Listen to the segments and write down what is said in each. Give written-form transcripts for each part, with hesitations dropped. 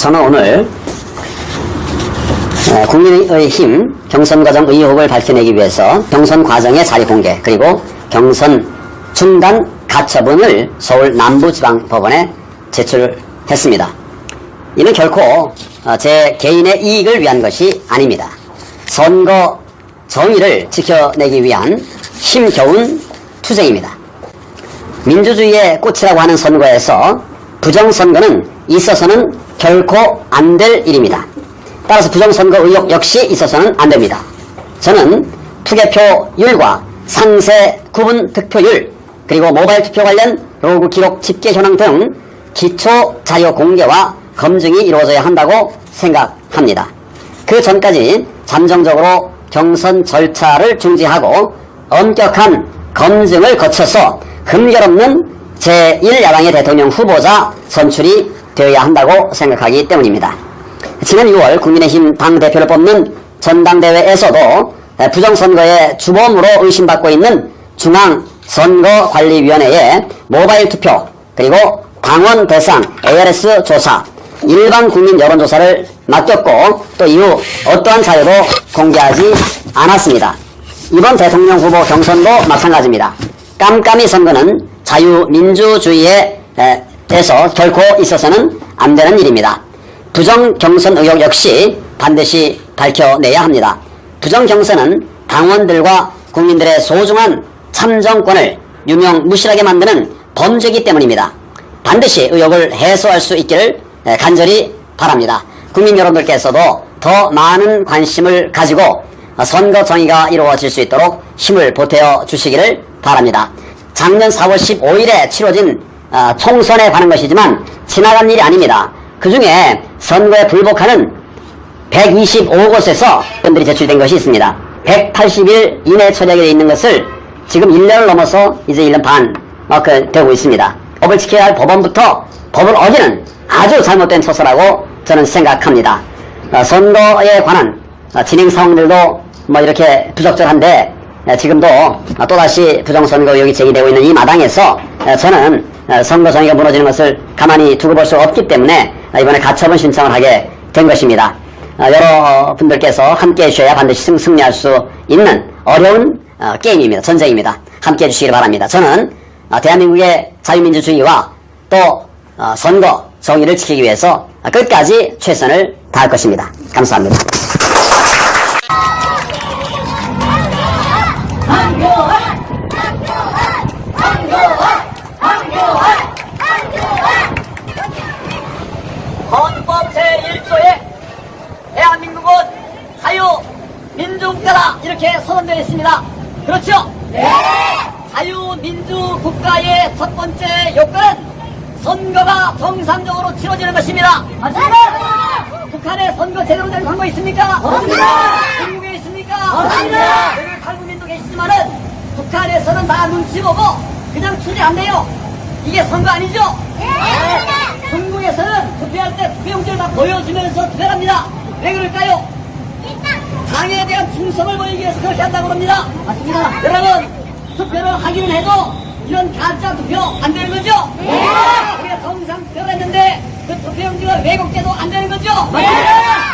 저는 오늘 국민의힘 경선 과정 의혹을 밝혀내기 위해서 경선 과정의 자리 공개 그리고 경선 중단 가처분을 서울 남부지방법원에 제출했습니다. 이는 결코 제 개인의 이익을 위한 것이 아닙니다. 선거 정의를 지켜내기 위한 힘겨운 투쟁입니다. 민주주의의 꽃이라고 하는 선거에서 부정선거는 있어서는 결코 안 될 일입니다. 따라서 부정선거 의혹 역시 있어서는 안 됩니다. 저는 투개표율과 상세 구분 득표율 그리고 모바일 투표 관련 로그 기록 집계 현황 등 기초 자료 공개와 검증이 이루어져야 한다고 생각합니다. 그 전까지 잠정적으로 경선 절차를 중지하고 엄격한 검증을 거쳐서 흠결없는 제1야당의 대통령 후보자 선출이 되어야 한다고 생각하기 때문입니다. 지난 6월 국민의힘 당대표를 뽑는 전당대회에서도 부정선거의 주범으로 의심받고 있는 중앙선거관리위원회의 모바일 투표 그리고 당원 대상 ARS 조사, 일반 국민 여론조사를 맡겼고 또 이후 어떠한 자료도 공개하지 않았습니다. 이번 대통령 후보 경선도 마찬가지입니다. 깜깜이 선거는 자유민주주의에서 결코 있어서는 안 되는 일입니다. 부정경선 의혹 역시 반드시 밝혀내야 합니다. 부정경선은 당원들과 국민들의 소중한 참정권을 유명무실하게 만드는 범죄이기 때문입니다. 반드시 의혹을 해소할 수 있기를 간절히 바랍니다. 국민 여러분들께서도 더 많은 관심을 가지고 선거 정의가 이루어질 수 있도록 힘을 보태어 주시기를 바랍니다. 작년 4월 15일에 치러진 총선에 관한 것이지만 지나간 일이 아닙니다. 그 중에 선거에 불복하는 125곳에서 의견들이 제출된 것이 있습니다. 180일 이내 처리하게 되어 있는 것을 지금 1년을 넘어서 이제 1년 반 되고 있습니다. 법을 지켜야 할 법원부터 법을 어기는 아주 잘못된 처사라고 저는 생각합니다. 선거에 관한 진행 상황들도 이렇게 부적절한데 지금도 또다시 부정선거 의혹이 제기되고 있는 이 마당에서 저는 선거 정의가 무너지는 것을 가만히 두고 볼 수 없기 때문에 이번에 가처분 신청을 하게 된 것입니다. 여러분들께서 함께 해주셔야 반드시 승리할 수 있는 어려운 게임입니다. 전쟁입니다. 함께 해주시기 바랍니다. 저는 대한민국의 자유민주주의와 또 선거 정의를 지키기 위해서 끝까지 최선을 다할 것입니다. 감사합니다. 헌법 제1조에 대한민국은 자유민주국가다 이렇게 선언되어 있습니다. 그렇죠? 네! 자유민주국가의 첫 번째 요건은 선거가 정상적으로 치러지는 것입니다. 맞습니다! 북한에 선거 제대로 된 선거 있습니까? 없습니다! 중국에 있습니까? 없습니다! 여기 탈북민도 계시지만은 북한에서는 다 눈치 보고 그냥 추리한대요. 이게 선거 아니죠? 네! 중국에서는 투표할 때 투표용지를 다 보여주면서 투표를 합니다. 왜 그럴까요? 당에 대한 충성을 보이기 위해서 그렇게 한다고 합니다. 맞습니다. 여러분, 투표를 하기는 해도 이런 가짜 투표 안 되는 거죠? 네! 우리가 정상 투표를 했는데 그 투표용지가 왜곡돼도 안 되는 거죠? 네!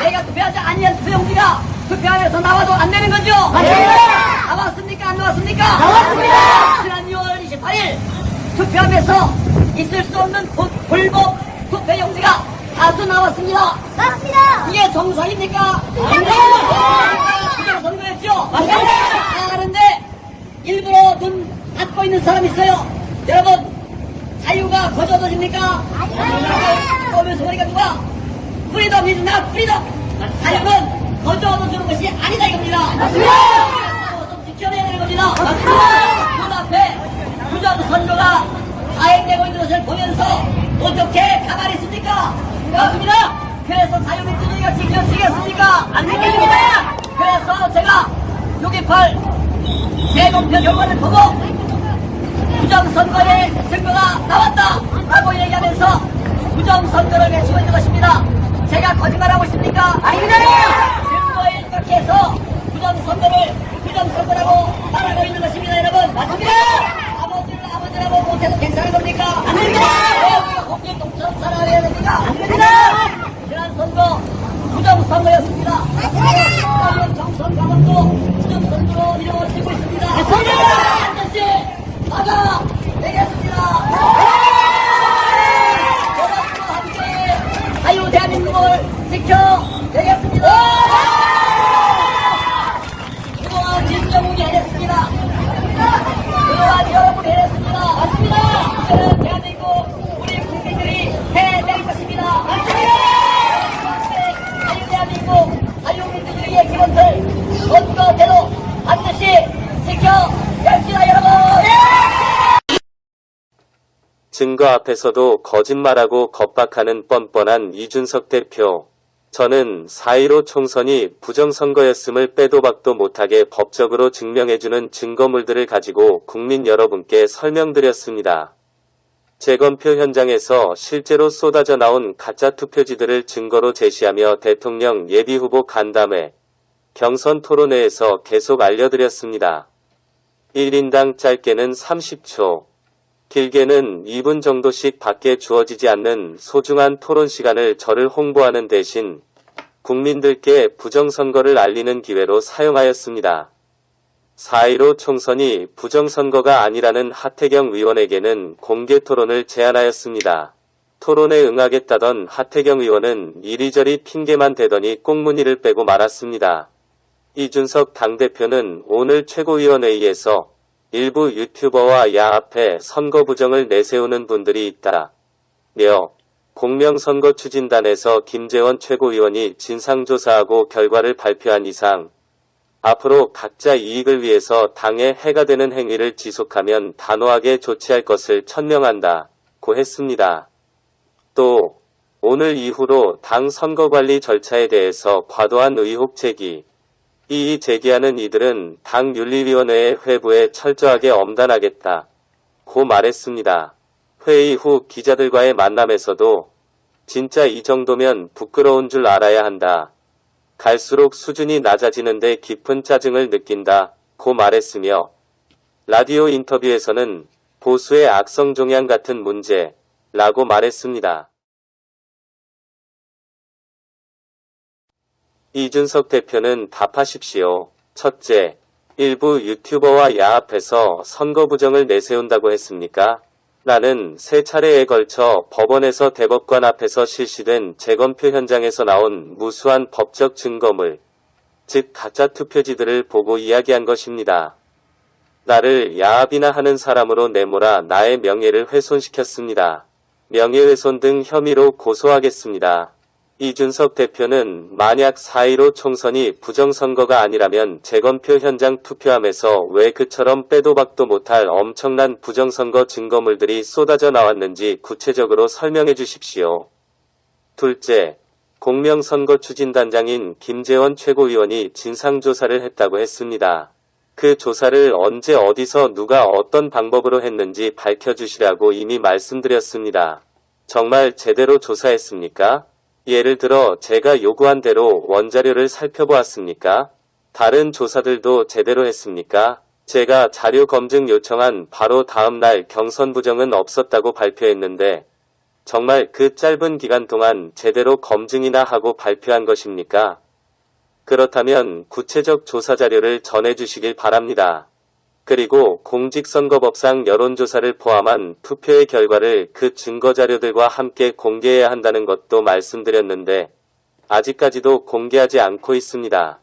내가 투표하지 아니한 투표용지가 투표안에서 나와도 안 되는 거죠? 맞습니다. 나왔습니까? 안 나왔습니까? 나왔습니다. 지난 6월 28일 투표함에서 있을 수 없는 불법 투표용지가 다수 나왔습니다. 맞습니다. 이게 정상입니까? 아닙니다. 그게 선거였죠? 맞습니다. 하는데 일부러 눈 닫고 있는 사람이 있어요. 여러분, 자유가 거저져집니까? 아닙니다. 오면서 보니까 누가 프리덤 is not freedom. 자유는 거저져주는 것이 아니다 이겁니다. 맞습니다. 좀 지켜내야 되는 겁니다. 맞습니다. 눈앞에 부정선거가 가행되고 있는 것을 보면서 어떻게 가만히 있습니까? 맞습니다. 그래서 자유민주주의가 지켜지겠습니까? 안 지켜집니다. 그래서 제가 6.28 재검표 결과를 보고 부정선거의 증거가 나왔다 라고 얘기하면서 부정선거를 외치고 있는 것입니다. 제가 거짓말하고 있습니까? 아닙니다. 증거에 입각해서 부정선거라고 말하고 있는 것입니다. 여러분 맞습니다. 아버지라고 못해도 괜찮은 겁니까? 아닙니다. 왜 우리가 공개통처럼 살아야 됩니까? 아닙니다. 지난 선거 부정선거였습니다. 이번 경선 과정도 부정선거로 이루어지고 있습니다. 반드시 막아내겠습니다. 여러분과 함께 자유 대한민국을 지켜내겠습니다. 그동안 진정국이 해냈습니다. 그동안 여러분이 해냈습니다. 맞습니다. 이제는 대한민국 우리 국민들이 해낼 것입니다. 맞습니다. 자유 대한민국 자유민주주의의 기본들 선거제도 반드시 지켜냅시다 여러분. 증거 앞에서도 거짓말하고 겁박하는 뻔뻔한 이준석 대표. 저는 4.15 총선이 부정선거였음을 빼도 박도 못하게 법적으로 증명해주는 증거물들을 가지고 국민 여러분께 설명드렸습니다. 재검표 현장에서 실제로 쏟아져 나온 가짜 투표지들을 증거로 제시하며 대통령 예비후보 간담회, 경선 토론회에서 계속 알려드렸습니다. 1인당 짧게는 30초, 길게는 2분 정도씩 밖에 주어지지 않는 소중한 토론 시간을 저를 홍보하는 대신 국민들께 부정선거를 알리는 기회로 사용하였습니다. 4.15 총선이 부정선거가 아니라는 하태경 의원에게는 공개 토론을 제안하였습니다. 토론에 응하겠다던 하태경 의원은 이리저리 핑계만 대더니 꽁무니를 빼고 말았습니다. 이준석 당대표는 오늘 최고위원회의에서 일부 유튜버와 야 앞에 선거 부정을 내세우는 분들이 있다며 공명선거 추진단에서 김재원 최고위원이 진상조사하고 결과를 발표한 이상 앞으로 각자 이익을 위해서 당에 해가 되는 행위를 지속하면 단호하게 조치할 것을 천명한다고 했습니다. 또 오늘 이후로 당 선거관리 절차에 대해서 과도한 의혹 제기, 이의 제기하는 이들은 당 윤리위원회의 회부에 철저하게 엄단하겠다고 말했습니다. 회의 후 기자들과의 만남에서도 진짜 이 정도면 부끄러운 줄 알아야 한다. 갈수록 수준이 낮아지는데 깊은 짜증을 느낀다고 말했으며 라디오 인터뷰에서는 보수의 악성 종양 같은 문제라고 말했습니다. 이준석 대표는 답하십시오. 첫째, 일부 유튜버와 야 앞에서 선거 부정을 내세운다고 했습니까? 나는 3차례에 걸쳐 법원에서 대법관 앞에서 실시된 재검표 현장에서 나온 무수한 법적 증거물, 즉 가짜 투표지들을 보고 이야기한 것입니다. 나를 야합이나 하는 사람으로 내몰아 나의 명예를 훼손시켰습니다. 명예훼손 등 혐의로 고소하겠습니다. 이준석 대표는 만약 4.15 총선이 부정선거가 아니라면 재검표 현장 투표함에서 왜 그처럼 빼도 박도 못할 엄청난 부정선거 증거물들이 쏟아져 나왔는지 구체적으로 설명해 주십시오. 둘째, 공명선거 추진단장인 김재원 최고위원이 진상조사를 했다고 했습니다. 그 조사를 언제 어디서 누가 어떤 방법으로 했는지 밝혀주시라고 이미 말씀드렸습니다. 정말 제대로 조사했습니까? 예를 들어 제가 요구한 대로 원자료를 살펴보았습니까? 다른 조사들도 제대로 했습니까? 제가 자료 검증 요청한 바로 다음 날 경선 부정은 없었다고 발표했는데 정말 그 짧은 기간 동안 제대로 검증이나 하고 발표한 것입니까? 그렇다면 구체적 조사 자료를 전해주시길 바랍니다. 그리고 공직선거법상 여론조사를 포함한 투표의 결과를 그 증거자료들과 함께 공개해야 한다는 것도 말씀드렸는데 아직까지도 공개하지 않고 있습니다.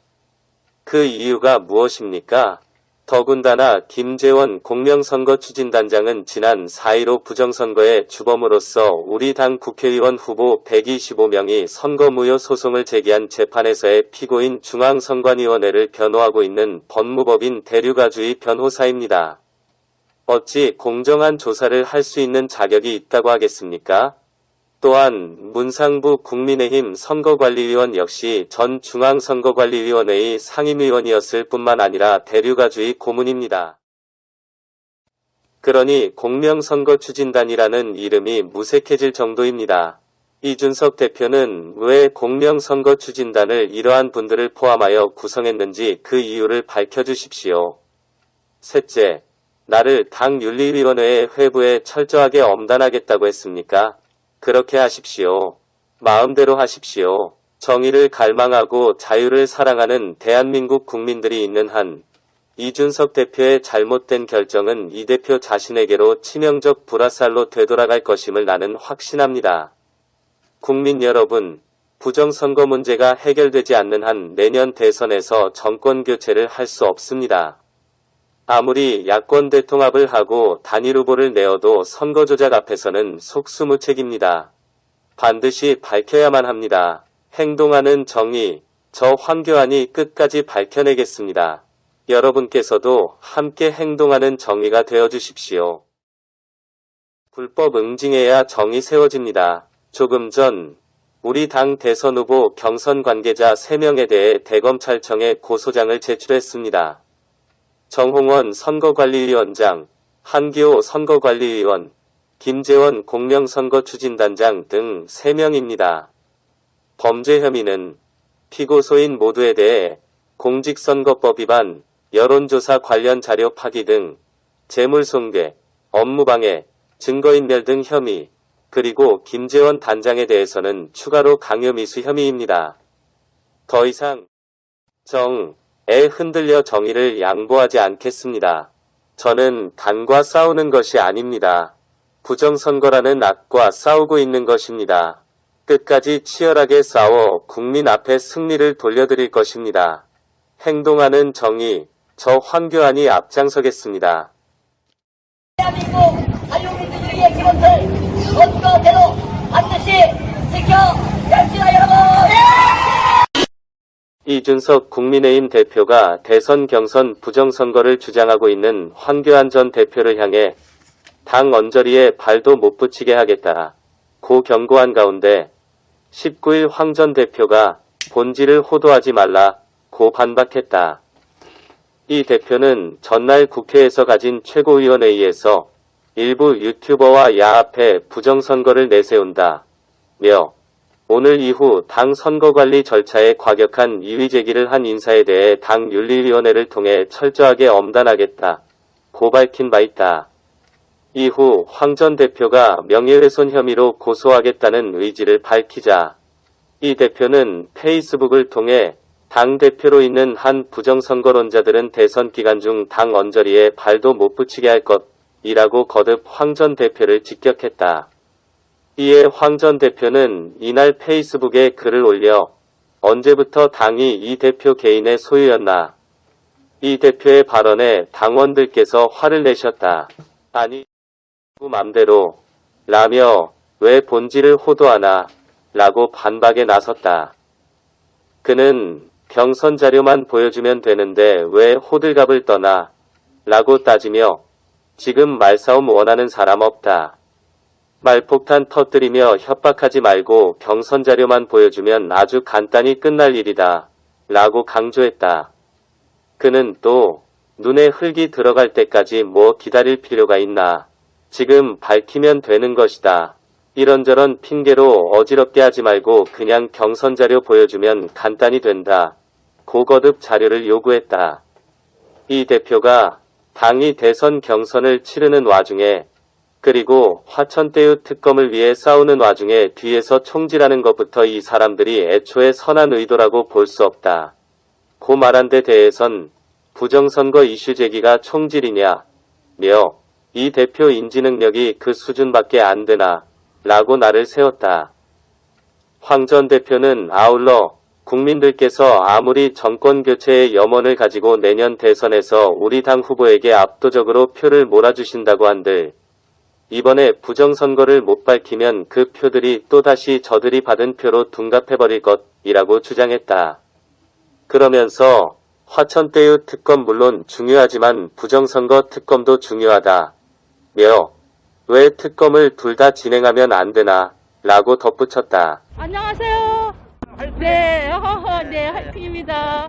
그 이유가 무엇입니까? 더군다나 김재원 공명선거 추진단장은 지난 4.15 부정선거의 주범으로서 우리 당 국회의원 후보 125명이 선거무효 소송을 제기한 재판에서의 피고인 중앙선관위원회를 변호하고 있는 법무법인 대류가주의 변호사입니다. 어찌 공정한 조사를 할 수 있는 자격이 있다고 하겠습니까? 또한 문상부 국민의힘 선거관리위원 역시 전 중앙선거관리위원회의 상임위원이었을 뿐만 아니라 대류가주의 고문입니다. 그러니 공명선거추진단이라는 이름이 무색해질 정도입니다. 이준석 대표는 왜 공명선거추진단을 이러한 분들을 포함하여 구성했는지 그 이유를 밝혀주십시오. 셋째, 나를 당 윤리위원회의 회부에 철저하게 엄단하겠다고 했습니까? 그렇게 하십시오. 마음대로 하십시오. 정의를 갈망하고 자유를 사랑하는 대한민국 국민들이 있는 한 이준석 대표의 잘못된 결정은 이 대표 자신에게로 치명적 불화살로 되돌아갈 것임을 나는 확신합니다. 국민 여러분, 부정선거 문제가 해결되지 않는 한 내년 대선에서 정권 교체를 할 수 없습니다. 아무리 야권 대통합을 하고 단일 후보를 내어도 선거 조작 앞에서는 속수무책입니다. 반드시 밝혀야만 합니다. 행동하는 정의, 저 황교안이 끝까지 밝혀내겠습니다. 여러분께서도 함께 행동하는 정의가 되어주십시오. 불법 응징해야 정의 세워집니다. 조금 전 우리 당 대선 후보 경선 관계자 3명에 대해 대검찰청에 고소장을 제출했습니다. 정홍원 선거관리위원장, 한기호 선거관리위원, 김재원 공명선거추진단장 등 3명입니다. 범죄 혐의는 피고소인 모두에 대해 공직선거법 위반, 여론조사 관련 자료 파기 등 재물손괴, 업무방해, 증거인멸 등 혐의, 그리고 김재원 단장에 대해서는 추가로 강요미수 혐의입니다. 더 이상 정에 흔들려 정의를 양보하지 않겠습니다. 저는 당과 싸우는 것이 아닙니다. 부정선거라는 악과 싸우고 있는 것입니다. 끝까지 치열하게 싸워 국민 앞에 승리를 돌려드릴 것입니다. 행동하는 정의, 저 황교안이 앞장서겠습니다. 대한민국 자유민주주의의 기본들 선거제도 반드시 지켜냅시다, 여러분! 이준석 국민의힘 대표가 대선 경선 부정선거를 주장하고 있는 황교안 전 대표를 향해 당 언저리에 발도 못 붙이게 하겠다 고 경고한 가운데 19일 황 전 대표가 본질을 호도하지 말라 고 반박했다. 이 대표는 전날 국회에서 가진 최고위원회의에서 일부 유튜버와 야 앞에 부정선거를 내세운다 며 오늘 이후 당 선거관리 절차에 과격한 이의제기를 한 인사에 대해 당 윤리위원회를 통해 철저하게 엄단하겠다 고 밝힌 바 있다. 이후 황 전 대표가 명예훼손 혐의로 고소하겠다는 의지를 밝히자 이 대표는 페이스북을 통해 당 대표로 있는 한 부정선거론자들은 대선 기간 중 당 언저리에 발도 못 붙이게 할 것이라고 거듭 황 전 대표를 직격했다. 이에 황 전 대표는 이날 페이스북에 글을 올려 언제부터 당이 이 대표 개인의 소유였나? 이 대표의 발언에 당원들께서 화를 내셨다. 아니, 맘대로 라며 왜 본질을 호도하나? 라고 반박에 나섰다. 그는 경선 자료만 보여주면 되는데 왜 호들갑을 떠나? 라고 따지며 지금 말싸움 원하는 사람 없다. 말폭탄 터뜨리며 협박하지 말고 경선 자료만 보여주면 아주 간단히 끝날 일이다. 라고 강조했다. 그는 또 눈에 흙이 들어갈 때까지 뭐 기다릴 필요가 있나. 지금 밝히면 되는 것이다. 이런저런 핑계로 어지럽게 하지 말고 그냥 경선 자료 보여주면 간단히 된다. 고거듭 자료를 요구했다. 이 대표가 당이 대선 경선을 치르는 와중에 그리고 화천대유 특검을 위해 싸우는 와중에 뒤에서 총질하는 것부터 이 사람들이 애초에 선한 의도라고 볼 수 없다. 고 말한 데 대해선 부정선거 이슈 제기가 총질이냐 며 이 대표 인지 능력이 그 수준밖에 안 되나 라고 나를 세웠다. 황 전 대표는 아울러 국민들께서 아무리 정권 교체의 염원을 가지고 내년 대선에서 우리 당 후보에게 압도적으로 표를 몰아주신다고 한들 이번에 부정선거를 못 밝히면 그 표들이 또다시 저들이 받은 표로 둔갑해버릴 것이라고 주장했다. 그러면서 화천대유 특검 물론 중요하지만 부정선거 특검도 중요하다 며 왜 특검을 둘 다 진행하면 안 되나 라고 덧붙였다. 안녕하세요. 네, 네, 화이팅입니다.